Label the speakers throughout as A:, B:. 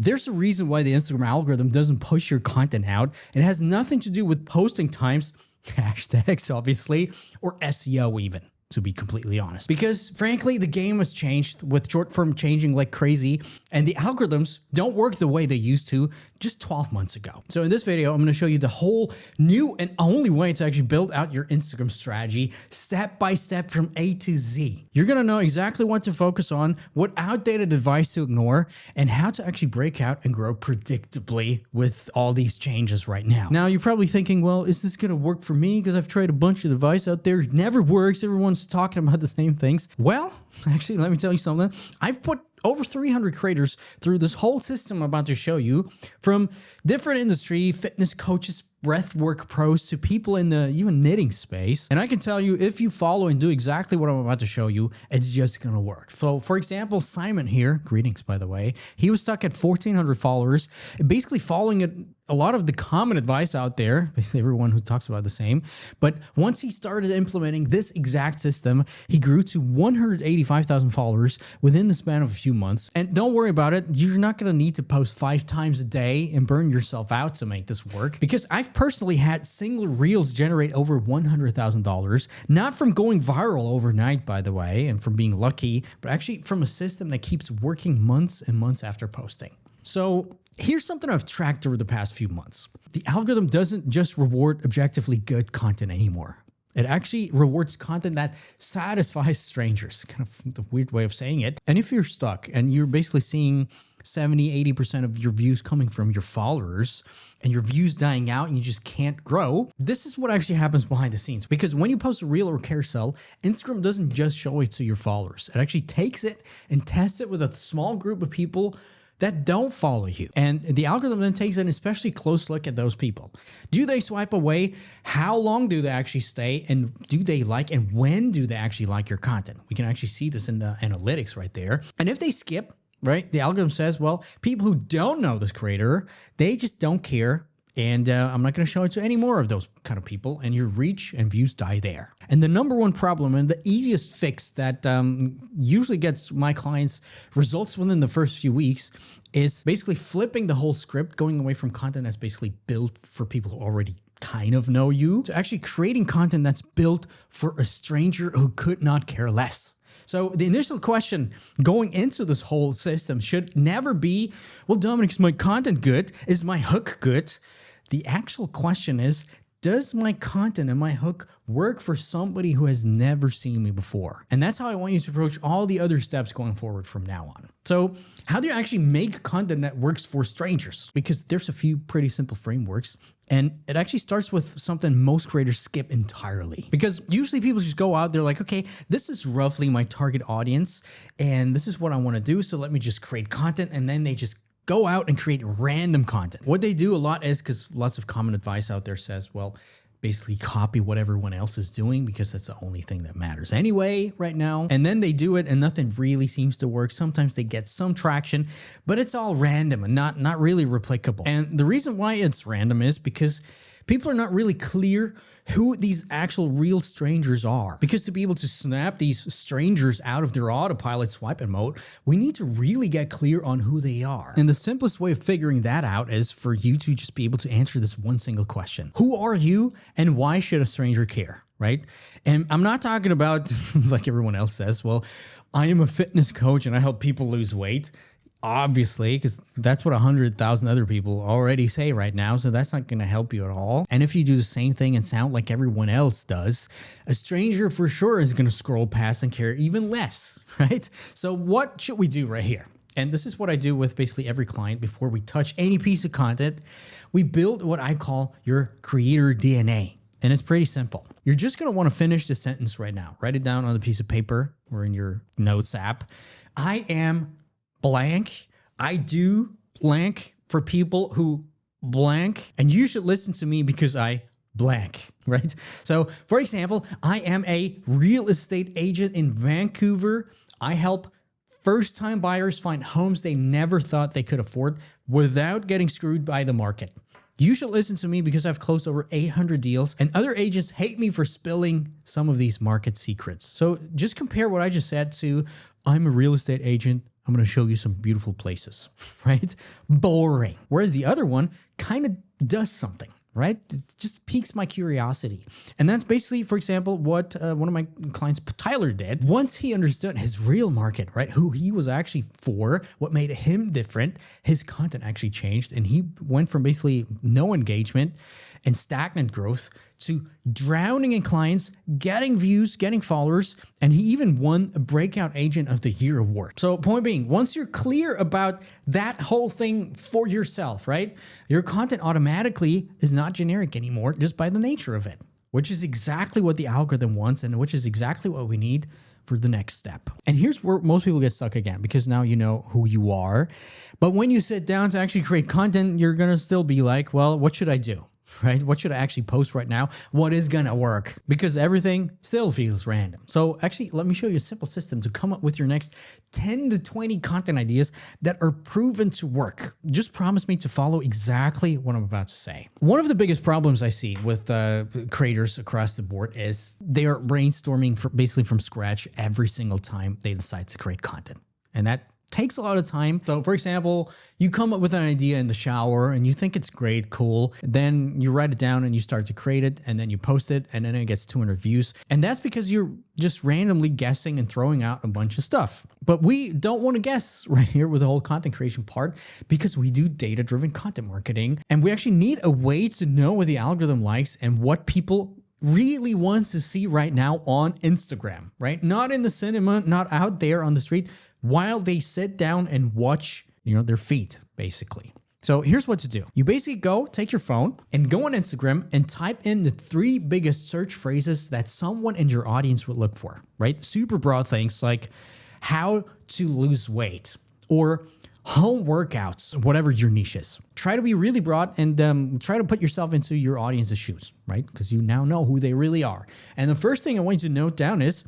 A: There's a reason why the Instagram algorithm doesn't push your content out. It has nothing to do with posting times, hashtags obviously, or SEO even, to be completely honest. Because frankly, the game has changed with short form changing like crazy, and the algorithms don't work the way they used to just 12 months ago. So in this video, I'm going to show you the whole new and only way to actually build out your Instagram strategy step by step from A to Z. You're going to know exactly what to focus on, what outdated advice to ignore, and how to actually break out and grow predictably with all these changes right now. Now, you're probably thinking, well, is this going to work for me? Because I've tried a bunch of advice out there. It never works. Everyone's talking about the same things. Well, actually, let me tell you something. I've put over 300 creators through this whole system I'm about to show you, from different industry, fitness coaches, breathwork pros, to people in the even knitting space. And I can tell you, if you follow and do exactly what I'm about to show you, it's just gonna work. So for example, Simon here, greetings by the way, he was stuck at 1,400 followers, basically following a lot of the common advice out there, basically everyone who talks about the same. But once he started implementing this exact system, he grew to 185,000 followers within the span of a few months. And don't worry about it, you're not gonna need to post 5 times a day and burn yourself out to make this work, because I've personally had single reels generate over $100,000, not from going viral overnight, by the way, and from being lucky, but actually from a system that keeps working months and months after posting. So here's something I've tracked over the past few months. The algorithm doesn't just reward objectively good content anymore. It actually rewards content that satisfies strangers, kind of the weird way of saying it. And if you're stuck and you're basically seeing 70–80% of your views coming from your followers and your views dying out and you just can't grow, this is what actually happens behind the scenes. Because when you post a reel or carousel, Instagram doesn't just show it to your followers. It actually takes it and tests it with a small group of people that don't follow you. And the algorithm then takes an especially close look at those people. Do they swipe away? How long do they actually stay? And do they like, and when do they actually like your content? We can actually see this in the analytics right there. And if they skip, right, the algorithm says, well, people who don't know this creator, they just don't care. And I'm not going to show it to any more of those kind of people, and your reach and views die there. And the number one problem and the easiest fix that usually gets my clients results within the first few weeks is basically flipping the whole script, going away from content that's basically built for people who already kind of know you, to actually creating content that's built for a stranger who could not care less. So the initial question going into this whole system should never be, well, Dominik, is my content good? Is my hook good? The actual question is, does my content and my hook work for somebody who has never seen me before? And that's how I want you to approach all the other steps going forward from now on. So how do you actually make content that works for strangers? Because there's a few pretty simple frameworks, and it actually starts with something most creators skip entirely. Because usually people just go out, they're like, okay, this is roughly my target audience, and this is what I want to do, so let me just create content, and then they just go out and create random content. What they do a lot is, because lots of common advice out there says, well, basically copy what everyone else is doing because that's the only thing that matters anyway right now. And then they do it and nothing really seems to work. Sometimes they get some traction, but it's all random and not really replicable. And the reason why it's random is because people are not really clear who these actual real strangers are. Because to be able to snap these strangers out of their autopilot swiping mode, we need to really get clear on who they are. And the simplest way of figuring that out is for you to just be able to answer this one single question. Who are you and why should a stranger care? Right? And I'm not talking about, like everyone else says, well, I am a fitness coach and I help people lose weight. Obviously, because that's what 100,000 other people already say right now, so that's not going to help you at all. And if you do the same thing and sound like everyone else does, a stranger for sure is going to scroll past and care even less, right? So what should we do right here? And this is what I do with basically every client before we touch any piece of content. We build what I call your creator DNA. And it's pretty simple. You're just going to want to finish the sentence right now. Write it down on a piece of paper or in your notes app. I am blank. I do blank for people who blank, and you should listen to me because I blank, right? So for example, I am a real estate agent in Vancouver. I help first-time buyers find homes they never thought they could afford without getting screwed by the market. You should listen to me because I've closed over 800 deals, and other agents hate me for spilling some of these market secrets. So just compare what I just said to, I'm a real estate agent. I'm going to show you some beautiful places, right? Boring. Whereas the other one kind of does something, right? It just piques my curiosity. And that's basically, for example, what one of my clients, Tyler, did. Once he understood his real market, right? Who he was actually for, what made him different, his content actually changed. And he went from basically no engagement and stagnant growth to drowning in clients, getting views, getting followers, and he even won a Breakout Agent of the Year award. So point being, once you're clear about that whole thing for yourself, right? Your content automatically is not generic anymore just by the nature of it, which is exactly what the algorithm wants and which is exactly what we need for the next step. And here's where most people get stuck again, because now you know who you are. But when you sit down to actually create content, you're going to still be like, well, what should I do? Right? What should I actually post right now? What is gonna work? Because everything still feels random. So actually, let me show you a simple system to come up with your next 10 to 20 content ideas that are proven to work. Just promise me to follow exactly what I'm about to say. One of the biggest problems I see with creators across the board is they are brainstorming basically from scratch every single time they decide to create content. And that takes a lot of time. So for example, you come up with an idea in the shower and you think it's great, cool. Then you write it down and you start to create it and then you post it and then it gets 200 views. And that's because you're just randomly guessing and throwing out a bunch of stuff. But we don't want to guess right here with the whole content creation part because we do data-driven content marketing and we actually need a way to know what the algorithm likes and what people really wants to see right now on Instagram, right? Not in the cinema, not out there on the street, while they sit down and watch, their feed, basically. So here's what to do. You basically take your phone and go on Instagram and type in the 3 biggest search phrases that someone in your audience would look for, right? Super broad things like how to lose weight or home workouts, whatever your niche is. Try to be really broad and try to put yourself into your audience's shoes, right? Because you now know who they really are. And the first thing I want you to note down is,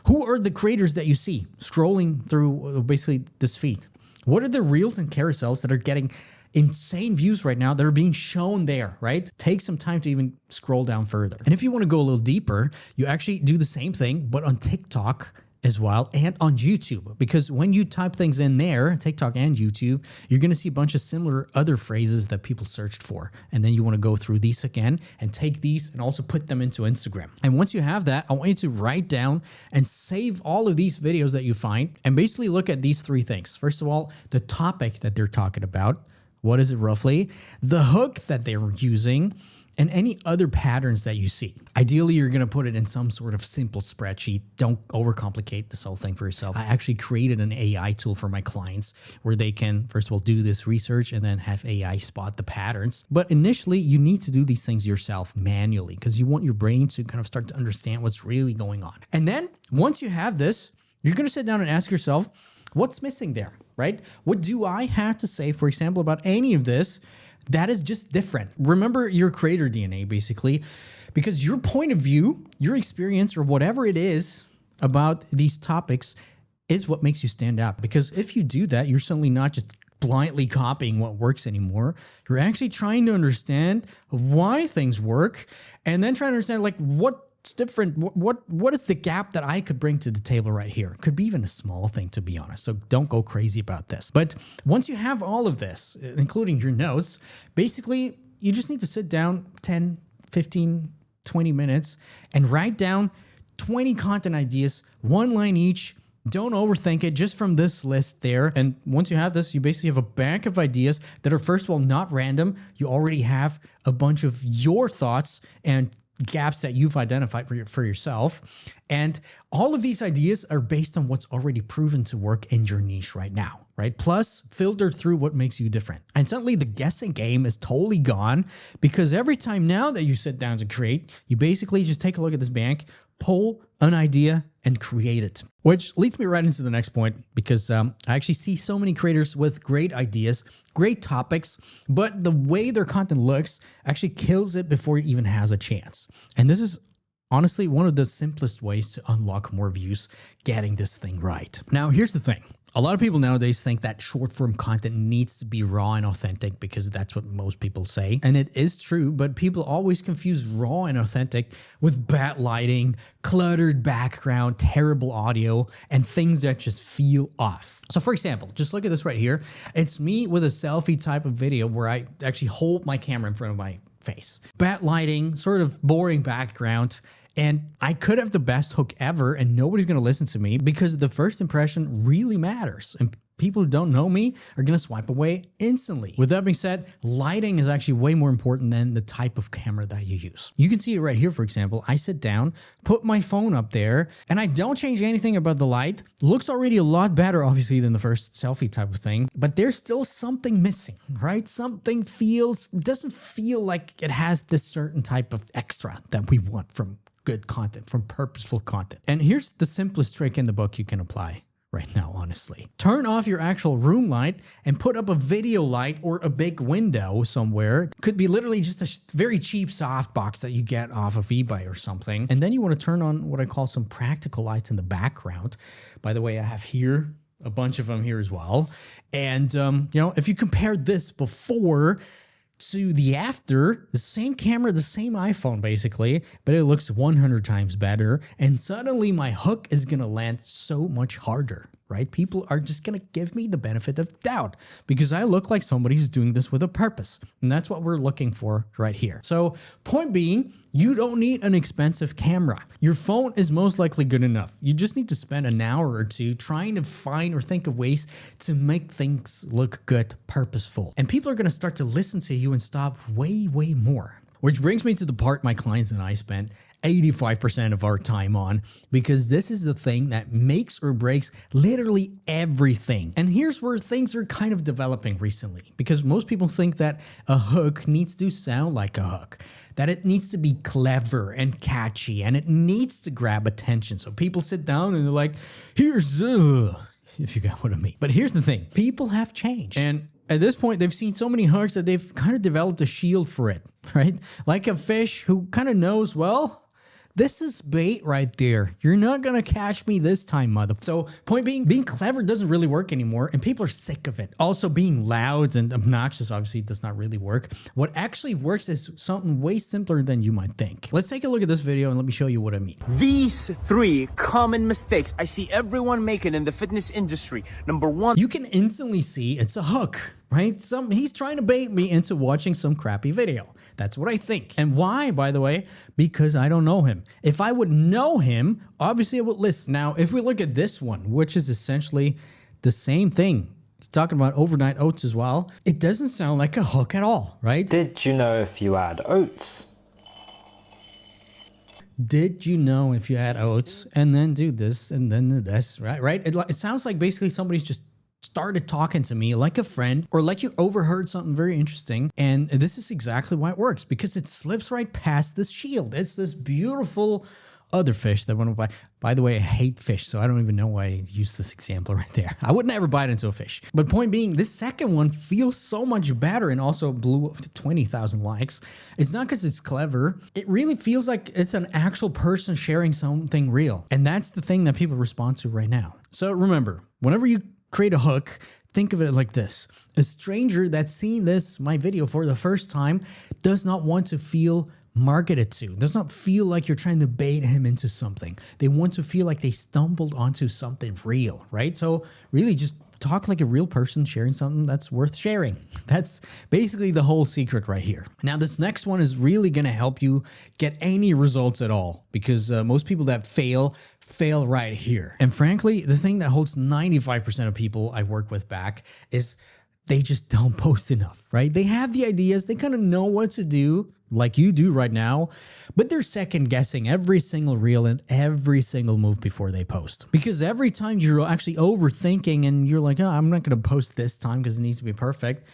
A: who are the creators that you see scrolling through basically this feed? What are the reels and carousels that are getting insane views right now that are being shown there, right? Take some time to even scroll down further. And if you want to go a little deeper, you actually do the same thing, but on TikTok as well and on YouTube, because when you type things in there, TikTok and YouTube, you're going to see a bunch of similar other phrases that people searched for. And then you want to go through these again and take these and also put them into Instagram. And once you have that, I want you to write down and save all of these videos that you find and basically look at these 3 things. First of all, the topic that they're talking about. What is it roughly? The hook that they were using, and any other patterns that you see. Ideally, you're going to put it in some sort of simple spreadsheet. Don't overcomplicate this whole thing for yourself. I actually created an AI tool for my clients where they can, first of all, do this research and then have AI spot the patterns. But initially, you need to do these things yourself manually because you want your brain to kind of start to understand what's really going on. And then once you have this, you're going to sit down and ask yourself, what's missing there, right? What do I have to say, for example, about any of this that is just different? Remember your creator DNA, basically, because your point of view, your experience, or whatever it is about these topics is what makes you stand out. Because if you do that, you're certainly not just blindly copying what works anymore. You're actually trying to understand why things work and then trying to understand like what's different. What is the gap that I could bring to the table right here? Could be even a small thing, to be honest. So don't go crazy about this. But once you have all of this, including your notes, basically you just need to sit down 10, 15, 20 minutes and write down 20 content ideas, 1 line each. Don't overthink it, just from this list there. And once you have this, you basically have a bank of ideas that are, first of all, not random. You already have a bunch of your thoughts and gaps that you've identified for yourself. And all of these ideas are based on what's already proven to work in your niche right now, right? Plus, filter through what makes you different. And suddenly the guessing game is totally gone because every time now that you sit down to create, you basically just take a look at this bank, pull an idea and create it. Which leads me right into the next point because I actually see so many creators with great ideas, great topics, but the way their content looks actually kills it before it even has a chance. And this is honestly one of the simplest ways to unlock more views, getting this thing right. Now, here's the thing. A lot of people nowadays think that short form content needs to be raw and authentic because that's what most people say. And it is true, but people always confuse raw and authentic with bad lighting, cluttered background, terrible audio, and things that just feel off. So for example, just look at this right here. It's me with a selfie type of video where I actually hold my camera in front of my face. Bad lighting, sort of boring background. And I could have the best hook ever and nobody's going to listen to me because the first impression really matters. And people who don't know me are going to swipe away instantly. With that being said, lighting is actually way more important than the type of camera that you use. You can see it right here, for example. I sit down, put my phone up there, and I don't change anything about the light. Looks already a lot better, obviously, than the first selfie type of thing, but there's still something missing, right? Something doesn't feel like it has this certain type of extra that we want from good content, from purposeful content. And here's the simplest trick in the book you can apply right now, honestly. Turn off your actual room light and put up a video light or a big window somewhere. It could be literally just a very cheap softbox that you get off of eBay or something. And then you want to turn on what I call some practical lights in the background. By the way, I have here a bunch of them here as well. And, if you compare this before to the after, the same camera, the same iPhone basically, but it looks 100 times better. And suddenly my hook is going to land so much harder, right? People are just going to give me the benefit of doubt because I look like somebody who's doing this with a purpose. And that's what we're looking for right here. So point being, you don't need an expensive camera. Your phone is most likely good enough. You just need to spend an hour or two trying to find or think of ways to make things look good, purposeful. And people are going to start to listen to you and stop way, way more. Which brings me to the part my clients and I spent 85% of our time on, because this is the thing that makes or breaks literally everything. And here's where things are kind of developing recently, because most people think that a hook needs to sound like a hook, that it needs to be clever and catchy, and it needs to grab attention. So people sit down and they're like, here's, if you got what I mean. But here's the thing, people have changed. And at this point, they've seen so many hooks that they've kind of developed a shield for it, right? Like a fish who kind of knows, well, this is bait right there. You're not going to catch me this time, mother. So point being clever doesn't really work anymore, and people are sick of it. Also, being loud and obnoxious obviously does not really work. What actually works is something way simpler than you might think. Let's take a look at this video and let me show you what I mean.
B: These 3 common mistakes I see everyone making in the fitness industry. Number 1.
A: You can instantly see it's a hook, right? He's trying to bait me into watching some crappy video. That's what I think. And why, by the way? Because I don't know him. If I would know him, obviously I would listen. Now, if we look at this one, which is essentially the same thing, talking about overnight oats as well, it doesn't sound like a hook at all, right?
C: Did you know if you add oats?
A: Did you know if you add oats and then do this and then this, right? It sounds like basically somebody's just started talking to me like a friend, or like you overheard something very interesting. And this is exactly why it works, because it slips right past this shield. It's this beautiful other fish that went by. By the way, I hate fish, so I don't even know why I used this example right there. I would never bite into a fish. But point being, this second one feels so much better and also blew up to 20,000 likes. It's not because it's clever. It really feels like it's an actual person sharing something real. And that's the thing that people respond to right now. So remember, whenever you create a hook, think of it like this. A stranger that's seen my video for the first time does not want to feel marketed to, does not feel like you're trying to bait him into something. They want to feel like they stumbled onto something real, right? So really just talk like a real person sharing something that's worth sharing. That's basically the whole secret right here. Now, this next one is really going to help you get any results at all, because most people that fail right here. And frankly, the thing that holds 95% of people I work with back is they just don't post enough, right? They have the ideas, they kind of know what to do, like you do right now, but they're second guessing every single reel and every single move before they post. Because every time you're actually overthinking and you're like, oh, I'm not going to post this time because it needs to be perfect,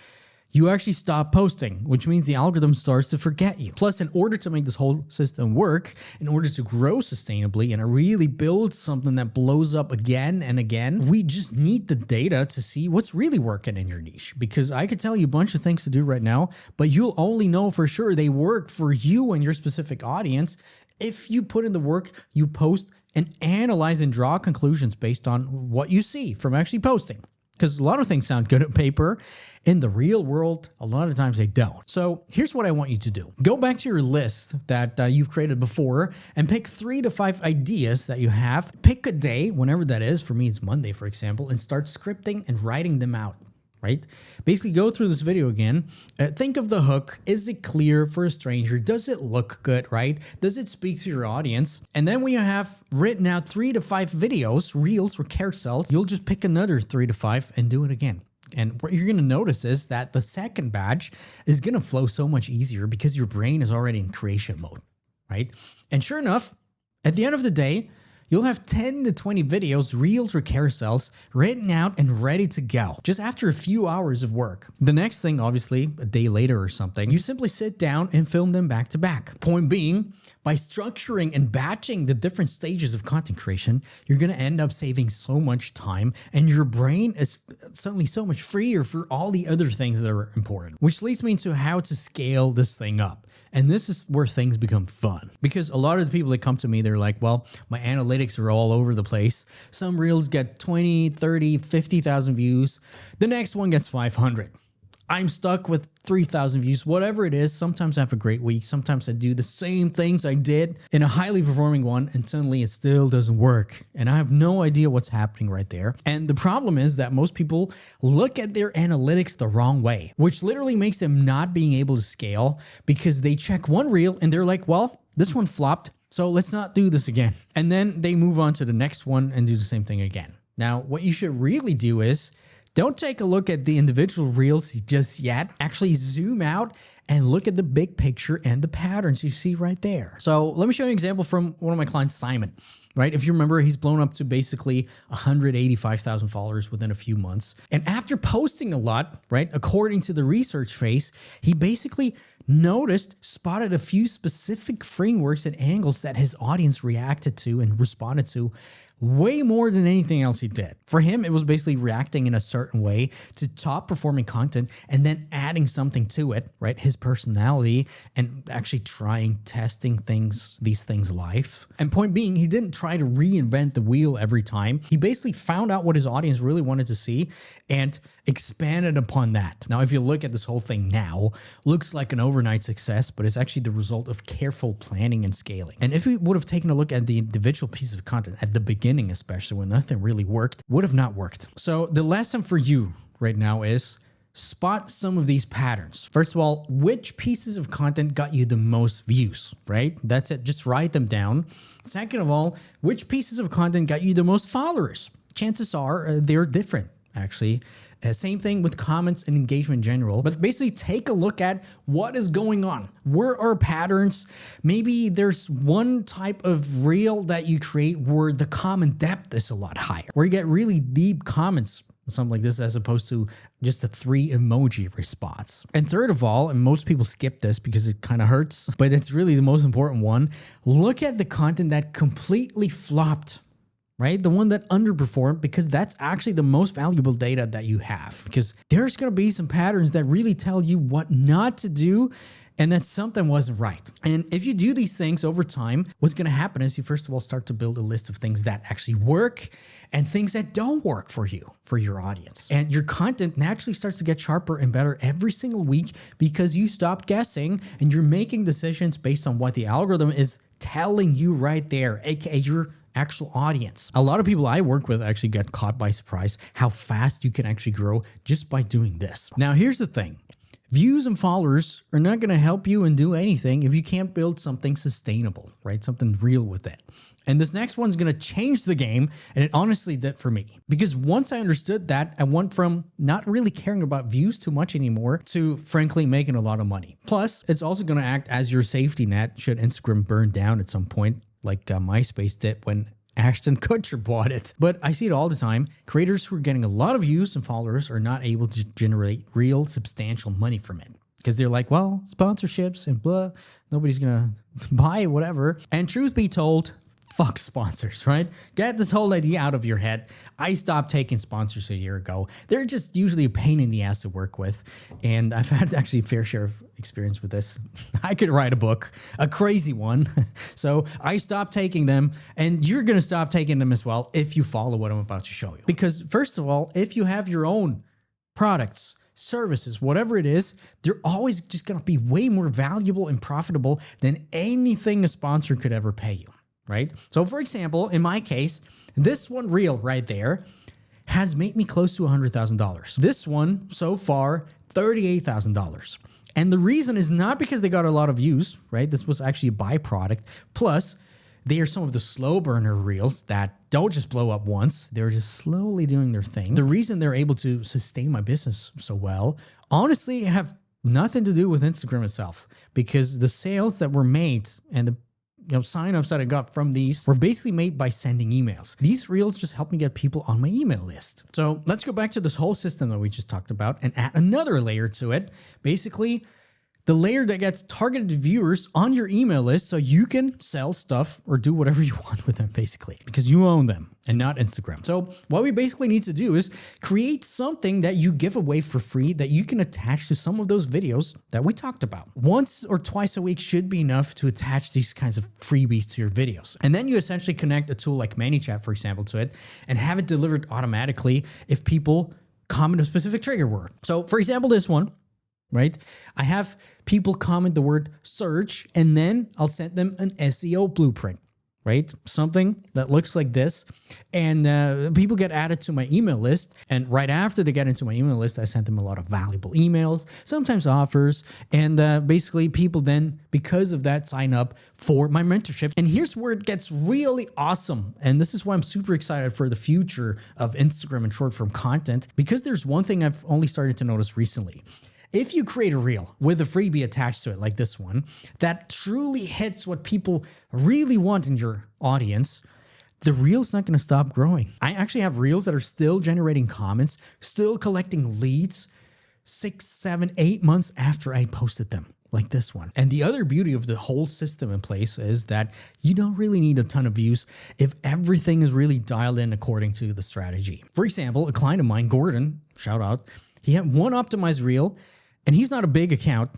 A: you actually stop posting, which means the algorithm starts to forget you. Plus, in order to make this whole system work, in order to grow sustainably and really build something that blows up again and again, we just need the data to see what's really working in your niche. Because I could tell you a bunch of things to do right now, but you'll only know for sure they work for you and your specific audience if you put in the work, you post, and analyze and draw conclusions based on what you see from actually posting. Because a lot of things sound good on paper. In the real world, a lot of times they don't. So here's what I want you to do. Go back to your list that you've created before and pick 3 to 5 ideas that you have. Pick a day, whenever that is. For me, it's Monday, for example, and start scripting and writing them out. Right? Basically go through this video again. Think of the hook. Is it clear for a stranger? Does it look good, right? Does it speak to your audience? And then when you have written out 3 to 5 videos, reels or carousels, you'll just pick another 3 to 5 and do it again. And what you're going to notice is that the second batch is going to flow so much easier because your brain is already in creation mode, right? And sure enough, at the end of the day, you'll have 10 to 20 videos, reels or carousels written out and ready to go just after a few hours of work. The next thing, obviously, a day later or something, you simply sit down and film them back to back. Point being, by structuring and batching the different stages of content creation, you're going to end up saving so much time and your brain is suddenly so much freer for all the other things that are important. Which leads me to how to scale this thing up. And this is where things become fun. Because a lot of the people that come to me, they're like, well, my analytics are all over the place. Some reels get 20, 30, 50,000 views. The next one gets 500. I'm stuck with 3,000 views, whatever it is. Sometimes I have a great week. Sometimes I do the same things I did in a highly performing one and suddenly it still doesn't work. And I have no idea what's happening right there. And the problem is that most people look at their analytics the wrong way, which literally makes them not being able to scale because they check one reel and they're like, well, this one flopped, so let's not do this again. And then they move on to the next one and do the same thing again. Now, what you should really do is don't take a look at the individual reels just yet. Actually zoom out and look at the big picture and the patterns you see right there. So let me show you an example from one of my clients, Simon. Right? If you remember, he's blown up to basically 185,000 followers within a few months. And after posting a lot, right, according to the research phase, he basically spotted a few specific frameworks and angles that his audience reacted to and responded to way more than anything else he did. For him, it was basically reacting in a certain way to top performing content and then adding something to it, right? His personality and actually testing these things live. And point being, he didn't try to reinvent the wheel every time. He basically found out what his audience really wanted to see and expanded upon that. Now, if you look at this whole thing now, looks like an overnight success, but it's actually the result of careful planning and scaling. And if we would have taken a look at the individual piece of content at the beginning, especially when nothing really worked, would have not worked. So the lesson for you right now is spot some of these patterns. First of all, which pieces of content got you the most views, right? That's it. Just write them down. Second of all, which pieces of content got you the most followers? Chances are they're different, actually. Same thing with comments and engagement in general, but basically take a look at what is going on. Where are patterns? Maybe there's one type of reel that you create where the comment depth is a lot higher, where you get really deep comments, something like this, as opposed to just a 3 emoji response. And third of all, and most people skip this because it kind of hurts, but it's really the most important one, look at the content that completely flopped. Right? The one that underperformed, because that's actually the most valuable data that you have, because there's going to be some patterns that really tell you what not to do and that something wasn't right. And if you do these things over time, what's going to happen is you first of all start to build a list of things that actually work and things that don't work for you, for your audience. And your content naturally starts to get sharper and better every single week because you stop guessing and you're making decisions based on what the algorithm is telling you right there, aka your actual audience. A lot of people I work with actually get caught by surprise how fast you can actually grow just by doing this. Now, here's the thing. Views and followers are not going to help you and do anything if you can't build something sustainable, right? Something real with it. And this next one's going to change the game, and it honestly did for me. Because once I understood that, I went from not really caring about views too much anymore to frankly making a lot of money. Plus, it's also going to act as your safety net should Instagram burn down at some point, like MySpace did when Ashton Kutcher bought it. But I see it all the time. Creators who are getting a lot of views and followers are not able to generate real substantial money from it. Because they're like, well, sponsorships and blah, nobody's going to buy it, whatever. And truth be told, fuck sponsors, right? Get this whole idea out of your head. I stopped taking sponsors a year ago. They're just usually a pain in the ass to work with. And I've had actually a fair share of experience with this. I could write a book, a crazy one. So I stopped taking them, and you're going to stop taking them as well if you follow what I'm about to show you. Because first of all, if you have your own products, services, whatever it is, they're always just going to be way more valuable and profitable than anything a sponsor could ever pay you. Right? So for example, in my case, this one reel right there has made me close to $100,000. This one so far, $38,000. And the reason is not because they got a lot of views, right? This was actually a byproduct. Plus, they are some of the slow burner reels that don't just blow up once. They're just slowly doing their thing. The reason they're able to sustain my business so well, honestly, have nothing to do with Instagram itself, because the sales that were made and the signups that I got from these were basically made by sending emails. These reels just help me get people on my email list. So let's go back to this whole system that we just talked about and add another layer to it. Basically, the layer that gets targeted viewers on your email list so you can sell stuff or do whatever you want with them, basically, because you own them and not Instagram. So what we basically need to do is create something that you give away for free that you can attach to some of those videos that we talked about. Once or twice a week should be enough to attach these kinds of freebies to your videos. And then you essentially connect a tool like ManyChat, for example, to it and have it delivered automatically if people comment a specific trigger word. So for example, this one, right? I have people comment the word search, and then I'll send them an SEO blueprint, right? Something that looks like this. And people get added to my email list. And right after they get into my email list, I send them a lot of valuable emails, sometimes offers. And basically people then, because of that, sign up for my mentorship. And here's where it gets really awesome. And this is why I'm super excited for the future of Instagram and short form content, because there's one thing I've only started to notice recently. If you create a reel with a freebie attached to it, like this one, that truly hits what people really want in your audience, the reel's not going to stop growing. I actually have reels that are still generating comments, still collecting leads 6, 7, 8 months after I posted them, like this one. And the other beauty of the whole system in place is that you don't really need a ton of views if everything is really dialed in according to the strategy. For example, a client of mine, Gordon, shout out, he had one optimized reel. And he's not a big account.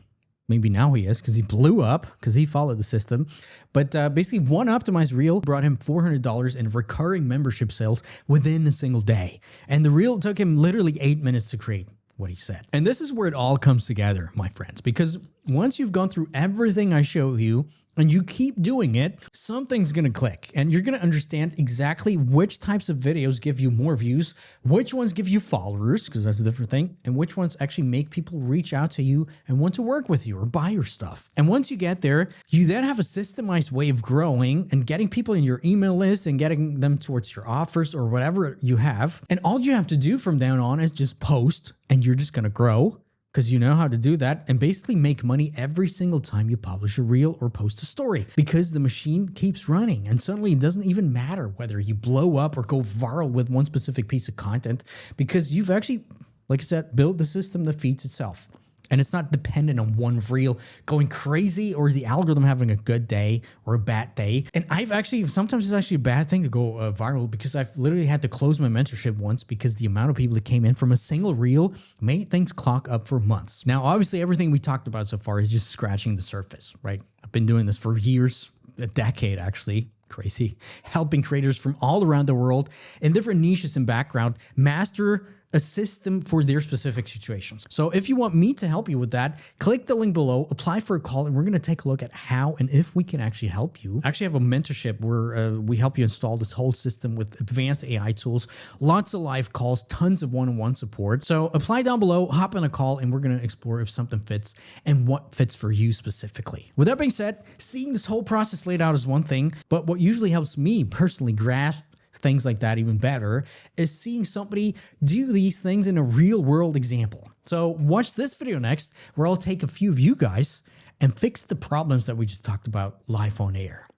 A: Maybe now he is because he blew up because he followed the system. But basically one optimized reel brought him $400 in recurring membership sales within a single day. And the reel took him literally 8 minutes to create what he said. And this is where it all comes together, my friends, because once you've gone through everything I show you, and you keep doing it, something's gonna click and you're gonna understand exactly which types of videos give you more views, which ones give you followers, because that's a different thing, and which ones actually make people reach out to you and want to work with you or buy your stuff. And once you get there, you then have a systemized way of growing and getting people in your email list and getting them towards your offers or whatever you have. And all you have to do from then on is just post, and you're just gonna grow, because you know how to do that, and basically make money every single time you publish a reel or post a story, because the machine keeps running. And suddenly it doesn't even matter whether you blow up or go viral with one specific piece of content, because you've actually, like I said, built the system that feeds itself. And it's not dependent on one reel going crazy or the algorithm having a good day or a bad day. And sometimes it's actually a bad thing to go viral, because I've literally had to close my mentorship once because the amount of people that came in from a single reel made things clock up for months. Now, obviously, everything we talked about so far is just scratching the surface, right? I've been doing this for years, a decade actually. Crazy. Helping creators from all around the world in different niches and background master a system for their specific situations. So if you want me to help you with that, click the link below, apply for a call, and we're going to take a look at how and if we can actually help you. I actually have a mentorship where we help you install this whole system with advanced AI tools, lots of live calls, tons of one-on-one support. So apply down below, hop on a call, and we're going to explore if something fits and what fits for you specifically. With that being said, seeing this whole process laid out is one thing, but what usually helps me personally grasp things like that even better is seeing somebody do these things in a real world example. So watch this video next, where I'll take a few of you guys and fix the problems that we just talked about live on air.